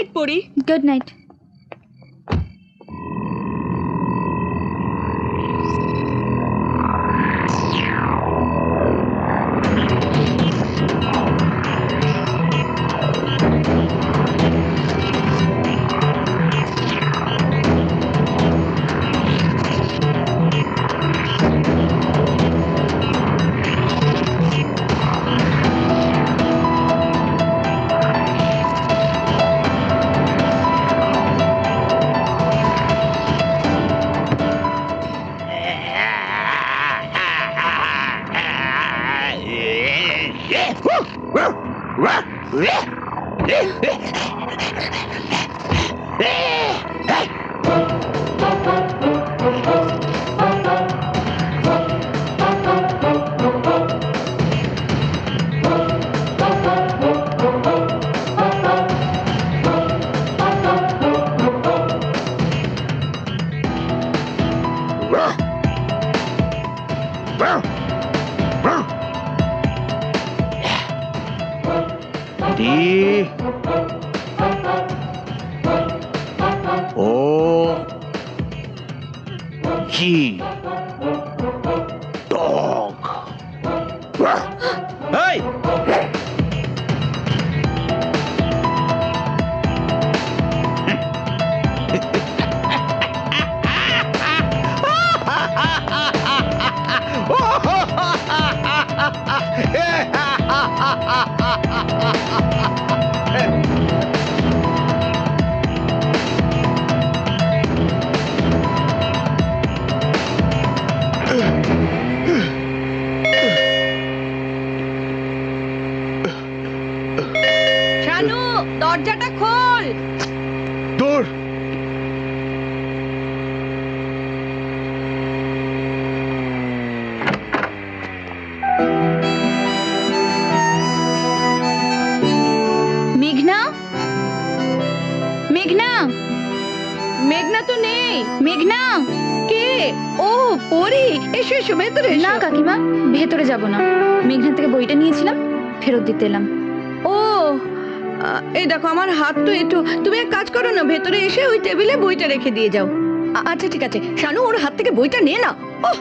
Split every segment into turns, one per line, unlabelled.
Night পড়ি।
Good night.
Sanu, দরজাটা খোল।
দূর।
মেঘনা, মেঘনা,
মেঘনা তো নেই।
মেঘনা।
কে? ও পরি, এসো এসো ভেতরে এসো।
না কাকিমা, ভেতরে যাব না। মেঘনা থেকে বইটা নিয়েছিলাম, ফেরত দিতে এলাম।
ও এই দেখো আমার হাত তো এঁটো। তুমি এক কাজ করো না, ভেতরে এসে ওই টেবিলে বইটা রেখে দিয়ে যাও। আচ্ছা ঠিক আছে। শানু, ওর হাত থেকে বইটা নে না। ওহ,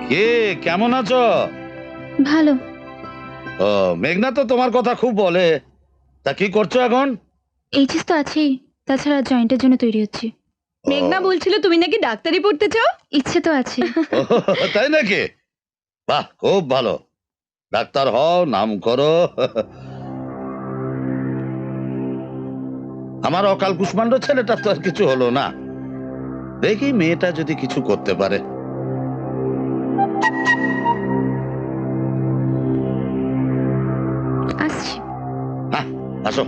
কে কেমন আছো?
ভালো।
ও, মেঘনা তো তোমার কথা খুব বলে। তা কি করছো এখন?
এইচএস তো আছেই, তাছাড়া জয়েন্টের জন্য তৈরি হচ্ছি।
মেঘনা বলছিল তুমি নাকি ডাক্তারি পড়তে চাও।
ইচ্ছে তো আছে।
ও, তাই নাকি? বাহ, খুব ভালো। ডাক্তার হও, নাম করো। আমার অকাল কুষ্মাণ্ড ছেলেটা তো আর কিছু হলো না। দেখি মেয়েটা যদি কিছু করতে পারে।
আসছি।
হ্যাঁ, আসো।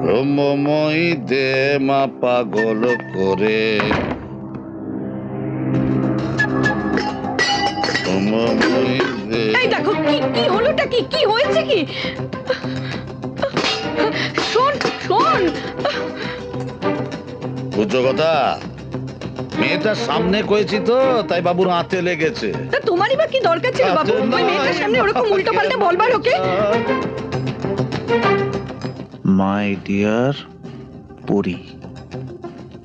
ব্রহ্মময়ী দে মা পাগল করে, ব্রহ্মময়ী দে।
এই দেখো কি কি হলোটা, কি কি হয়েছে, কি শোন শোন।
বুঝছো কথা? মেয়েটার সামনে কয়েছি তো, তাই বাবুর হাতে লেগেছে।
তা তোমারই বা কি দরকার ছিল বাবু ওই মেয়েটার সামনে ওরকম উল্টো পাল্টা বলবার ওকে?
মাই ডিয়ার পরি,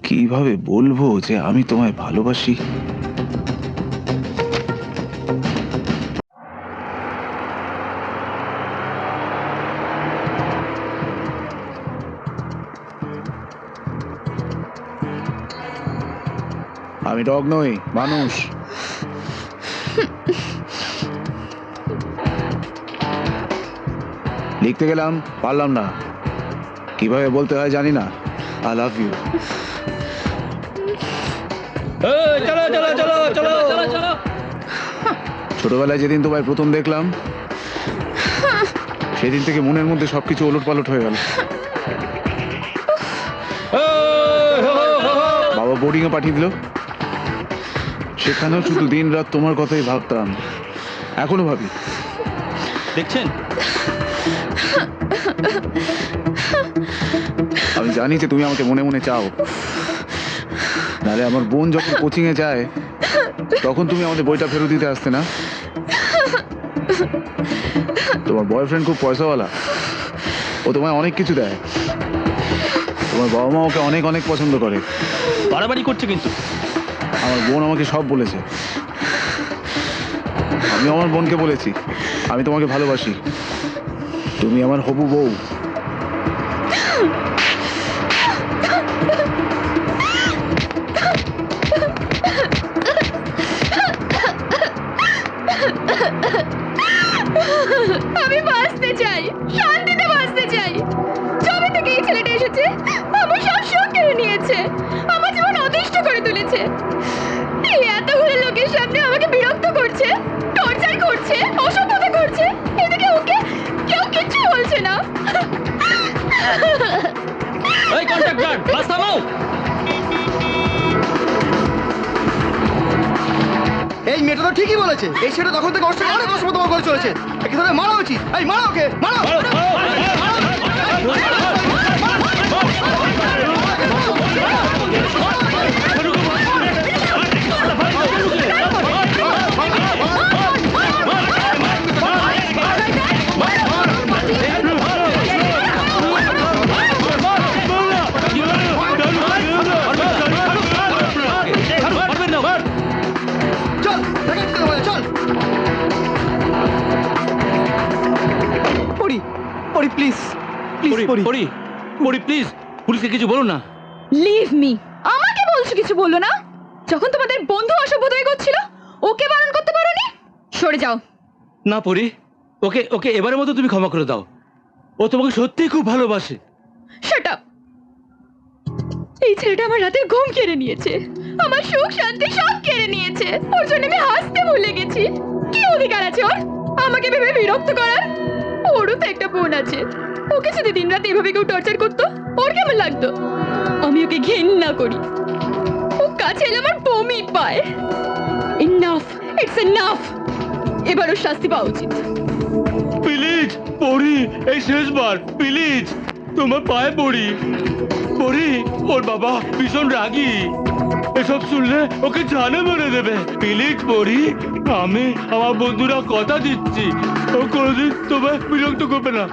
কিভাবে বলবো যে আমি তোমায় ভালোবাসি? আমি ডগ নই, মানুষ। লিখতে গেলাম, পারলাম না। কিভাবে বলতে হয় জানি না। I love you. ছোটবেলায় যেদিন তোমায় প্রথম দেখলাম, সেদিন থেকে মনের মধ্যে সবকিছু ওলট পালট হয়ে গেল। বাবা বোর্ডিং এ পাঠিয়ে দিল, সেখানেও শুধু দিন রাত তোমার কথাই ভাবতাম, এখনো ভাবি।
দেখছেন,
আমি জানি যে তুমি আমাকে মনে মনে চাও, নাহলে আমার বোন যখন কোচিং এ যায় তখন তুমি আমাদের বইটা ফেরত দিতে আসতে না? তোমার বয়ফ্রেন্ড খুব পয়সাওয়ালা, ও তোমায় অনেক কিছু দেয়, তোমার বাবা মা ওকে অনেক অনেক পছন্দ করে।
বাড়াবাড়ি করছে কিন্তু।
আমার বোন আমাকে সব বলেছে, আমি আমার বোনকে বলেছি আমি তোমাকে ভালোবাসি, তুমি আমার হবু বউ।
আমি বাঁচতে চাই, শান্তিতে বাঁচতে চাই। যবে থেকে এই ছেলেটা এসেছে আমার সব শখ কেড়ে নিয়েছে, আমার জীবন অতিষ্ঠ করে তুলেছে। এই এতগুলো লোকের সামনে আমাকে বিরক্ত করছে, টর্চার করছে, অসভ্যতা করছে, এদিকে ওকে কেউ কিচ্ছু বলছে না।
এই কন্ট্রাক্টর, বাস থামাও।
এই মেয়েটা তো ঠিকই বলেছে, এই ছেলেটা তখন থেকে ওর সঙ্গে অনেক অসম্মত করে চলেছে। একে ধরে মারা উচিত। এই মারা ওকে, মারা। চল, দেখে দিতে বলে, চল। পড়ি, পড়ি প্লিজ, প্লিজ পড়ি।
পড়ি প্লিজ, পুলিশকে কিছু বলো না।
Leave me. আমাকে বলছো কিছু বললো না? যখন তোমাদের বন্ধু অসভ্যতা করছিল ওকে বারণ করতে পারোনি? সরে যাও।
না পড়ি, ওকে ওকে এবারের মতো তুমি ক্ষমা করে দাও। ও তোমাকে সত্যিই খুব ভালোবাসে।
Shut up. এই ছেলেটা আমার রাতের ঘুম কেড়ে নিয়েছে, আমার সুখ শান্তি সব কেড়ে নিয়েছে। ওর জন্য আমি হাসতে ভুলে গেছি। কি অধিকার আছে ওর আমাকে ভেবে বিরক্ত করার? ওরও তো একটা বোন আছে, ওকে যদি দিনরাত এভাবে কেউ টর্চার করতো ওর কেমন লাগতো? আমি ওকে ঘেন্না করি, ও কাছে এলে আমার বমি পায়। Enough, it's enough. এবার ওর শাস্তি পাওয়া উচিত।
প্লিজ পড়ি, এই শেষবার প্লিজ তোমার পায়ে পড়ি। পড়ি, ওর বাবা ভীষণ রাগী, এসব শুনলে ওকে জানে মেরে দেবে। প্লিজ পড়ি, আমি আমার বন্ধুরা কথা দিচ্ছি ও কোনোদিন তোমায় বিরক্ত করবে না,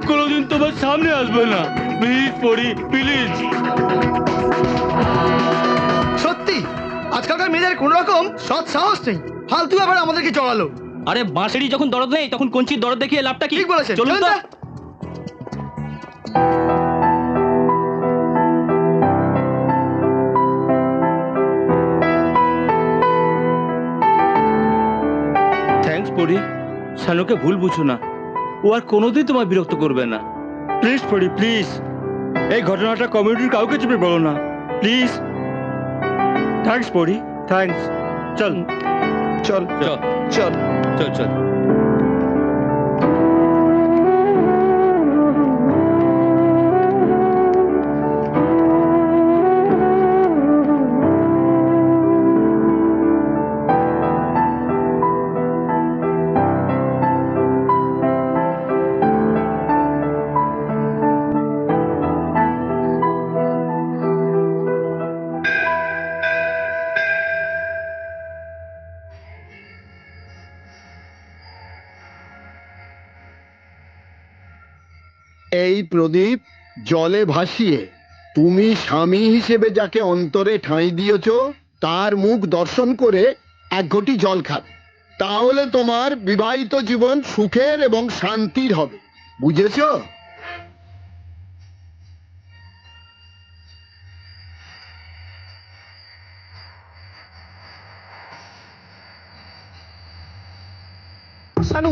কোনোদিন তোমার সামনে আসবে না। প্লিজ পড়ি, প্লিজ।
সত্যি আজকালকার মেয়েদের কোন রকম সৎ সাহস নেই, ফালতু আবার আমাদেরকে জড়ালো।
আরে বাঁশেরই যখন দরদ নেই তখন কঞ্চির দরদ দেখিয়ে লাভটা কি?
ঠিক বলেছেন,
চলুন
চলুন
তো।
তো।
থ্যাঙ্কস পড়ি, শানুকে ভুল বুঝো না, ও আর কোনোদিন তোমায় বিরক্ত করবে না। প্লিজ পড়ি প্লিজ, এই ঘটনাটা কমিউনিটির কাউকে তুমি বলো না প্লিজ। থ্যাঙ্কস পড়ি, থ্যাঙ্কস। চল
চল
চল
চল।
চল চল।
এই প্রদীপ জলে ভাসিয়ে তুমি স্বামী হিসেবে যাকে অন্তরে ঠাঁই দিয়েছ তার মুখ দর্শন করে এক ঘটি জল খাবে, তাহলে তোমার বিবাহিত জীবন সুখের এবং শান্তির হবে, বুঝেছো? শানু,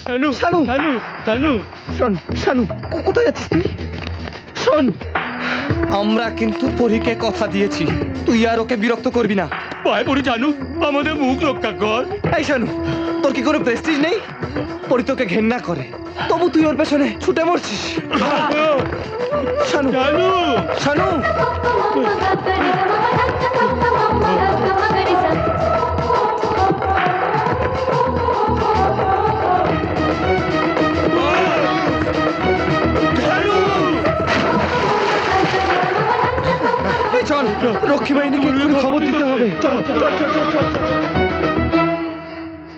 শানু
শানু,
শানু শানু
শোন, শানু, কোথায় যাচ্ছিস তুই? শোন,
আমরা কিন্তু পরীকে কথা দিয়েছি, তুই আর ওকে বিরক্ত করবি না।
পায়ে পড়ি জানু, আমাদের মুখ রক্ষা কর।
এই শানু, তোর কি কোনো প্রেস্টিজ নেই? পরি তোকে ঘেন্না করে, তবু তুই ওর পেছনে ছুটে মরছিস। শানু,
জানু
শানু। এই চল। চল রক্ষী বাহিনীকে এক্ষুনি খবর দিতে হবে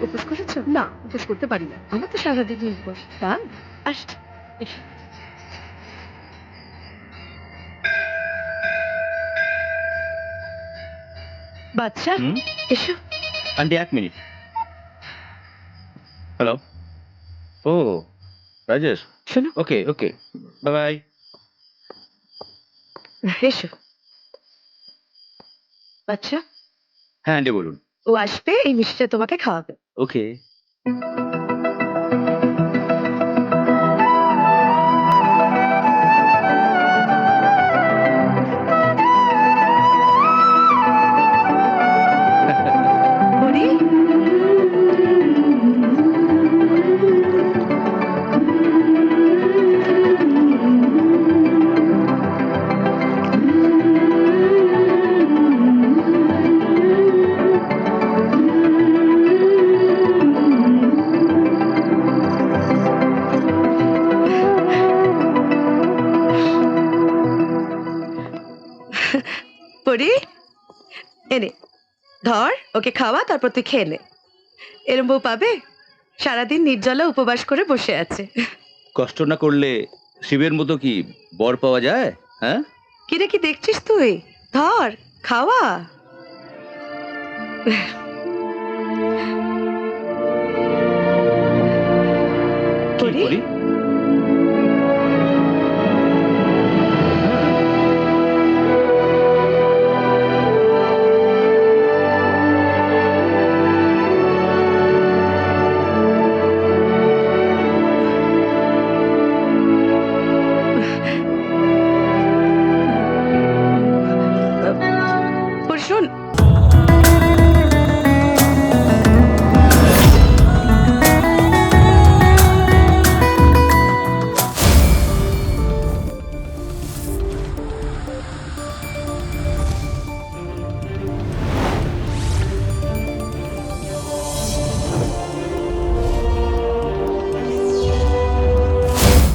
উপোস করেছো? না, উপোস করতে পারি না, আমার তো সারাদিনই উপোস। তা আসছি, এসো। বাচ্চা এসো।
Aunty 1 minute. হ্যালো। ও রাজেশ,
শোনো,
ওকে ওকে, বাই বাই।
এসো। বাচ্চা,
হ্যাঁ আন্টি বলুন।
ও আসবে, এই মিষ্টিটা তোমাকে খাওয়াবে।
ওকে।
পরি, পরি, এনে ধর, ওকে খাওয়া, তারপর তুই খেয়ে নে। এরম বউ পাবে? সারাদিন নির্জলা উপবাস করে বসে আছে।
কষ্ট না করলে শিবের মতো কি বর পাওয়া যায়? হ্যাঁ,
কিরে, কি দেখছিস তুই? ধর, খাওয়া।
কি
পরি,
করি?